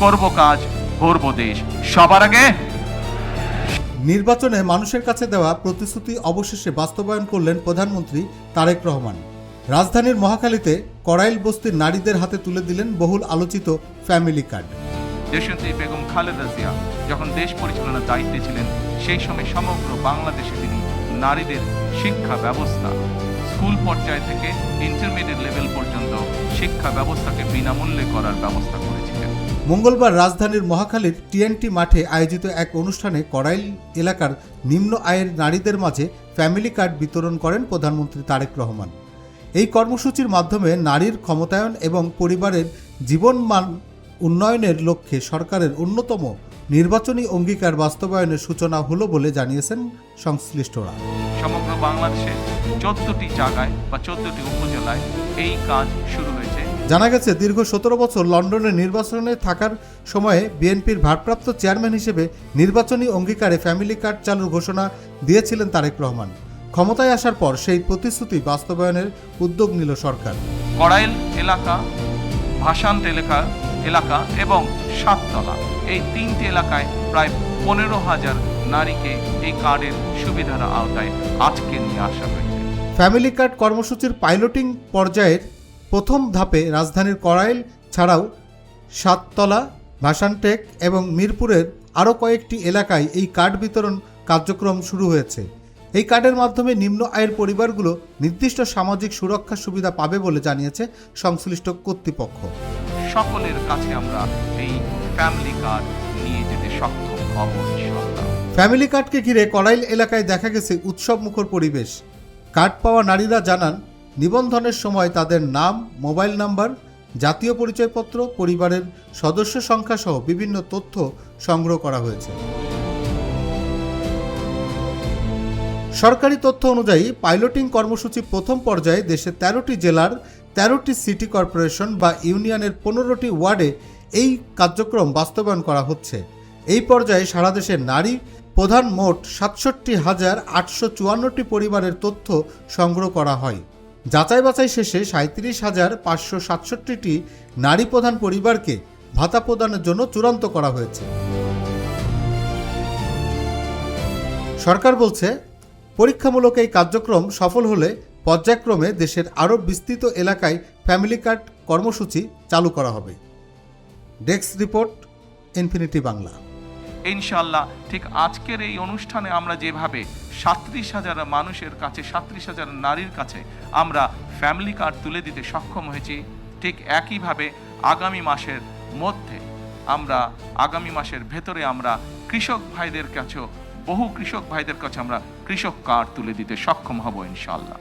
করব কাজ, গড়ব দেশ। সবার আগে নির্বাচনে মানুষের কাছে দেওয়া প্রতিশ্রুতি অবশেষে বাস্তবায়ন করলেন প্রধানমন্ত্রী তারেক রহমান। রাজধানীর মহাখালীতে কড়াইল বস্তির নারীদের হাতে তুলে দিলেন বহুল আলোচিত ফ্যামিলি কার্ড। দেশনেত্রী বেগম খালেদা জিয়া যখন দেশ পরিচালনার দায়িত্বে ছিলেন, সেই সময় সমগ্র বাংলাদেশে তিনি নারীদের শিক্ষা ব্যবস্থা, স্কুল পর্যায় থেকে ইন্টারমিডিয়েট লেভেল পর্যন্ত শিক্ষা ব্যবস্থাকে বিনামূল্যে করার ব্যবস্থা করেছিলেন। মঙ্গলবার রাজধানীর মহাখালীর টিএনটি মাঠে আয়োজিত এক অনুষ্ঠানে কড়াইল এলাকার নিম্ন আয়ের নারীদের মাঝে ফ্যামিলি কার্ড বিতরণ করেন প্রধানমন্ত্রী তারেক রহমান। এই কর্মসূচির মাধ্যমে নারীর ক্ষমতায়ন এবং পরিবারের জীবনমান উন্নয়নের লক্ষ্যে সরকারের অন্যতম নির্বাচনী অঙ্গীকার বাস্তবায়নের সূচনা হলো বলে জানিয়েছেন সংশ্লিষ্টরা। সমগ্র বাংলাদেশে 14টি জায়গায় বা 14টি উপজেলায় এই কাজ শুরু হয়েছে। জানা গেছে, দীর্ঘ 17 বছর লন্ডনে নির্বাচনে থাকার সময়ে বিএনপির ভারপ্রাপ্ত চেয়ারম্যান হিসেবে নির্বাচনী অঙ্গীকারে ফ্যামিলি কার্ড চালুর ঘোষণা দিয়েছিলেন তারেক রহমান। ক্ষমতায় আসার পর সেই প্রতিশ্রুতি বাস্তবায়নের উদ্যোগ নিল সরকার। কড়াইল এলাকা, ভাসান্ত এলাকা এবং সাততলা, এই 3টি এলাকায় প্রায় 15,000 নারীকে এই কার্ডের সুবিধার আওতায় আজকে নিয়ে আসা হয়েছে। ফ্যামিলি কার্ড কর্মসূচির পাইলটিং পর্যায়ের প্রথম ধাপে রাজধানীর কড়াইল ছাড়াও সাততলা, ভাসানটেক এবং মিরপুরের আরও কয়েকটি এলাকায় এই কার্ড বিতরণ কার্যক্রম শুরু হয়েছে। এই কার্ডের মাধ্যমে নিম্ন আয়ের পরিবারগুলো নির্দিষ্ট সামাজিক সুরক্ষা সুবিধা পাবে বলে জানিয়েছে সংশ্লিষ্ট কর্তৃপক্ষ। সকলের কাছে আমরা এই ফ্যামিলি কার্ড নিয়ে যেতে সক্ষম হব ইনশাআল্লাহ। ফ্যামিলি কার্ডকে ঘিরে কড়াইল এলাকায় দেখা গেছে উৎসব মুখর পরিবেশ। কার্ড পাওয়া নারীরা জানান, নিবন্ধনের সময় তাদের নাম, মোবাইল নাম্বার, জাতীয় পরিচয়পত্র, পরিবারের সদস্য সংখ্যা সহ বিভিন্ন তথ্য সংগ্রহ করা হয়েছে। সরকারি তথ্য অনুযায়ী পাইলটিং কর্মসূচি প্রথম পর্যায়ে দেশের 13টি জেলার 13টি সিটি কর্পোরেশন বা ইউনিয়নের 15টি ওয়ার্ডে এই কার্যক্রম বাস্তবায়ন করা হচ্ছে। এই পর্যায়ে সারা দেশের নারী প্রধান মোট 67,854টি পরিবারের তথ্য সংগ্রহ করা হয়। যাচাই বাছাই শেষে 37,567টি নারী প্রধান পরিবারকে ভাতা প্রদানের জন্য চূড়ান্ত করা হয়েছে। সরকার বলছে, পরীক্ষামূলক এই কার্যক্রম সফল হলে পর্যায়ক্রমে দেশের আরও বিস্তৃত এলাকায় ফ্যামিলি কার্ড কর্মসূচি চালু করা হবে। Desk report, infinity Bangla. ইনশাআল্লাহ ঠিক আজকের এই অনুষ্ঠানে আমরা যেভাবে 37,000 মানুষের কাছে, 37,000 নারীর কাছে আমরা ফ্যামিলি কার্ড তুলে দিতে সক্ষম হয়েছি, ঠিক একইভাবে আগামী মাসের ভেতরে আমরা কৃষক ভাইদের কাছেও, বহু কৃষক ভাইদের কাছে আমরা কৃষক কার্ড তুলে দিতে সক্ষম হব ইনশাআল্লাহ।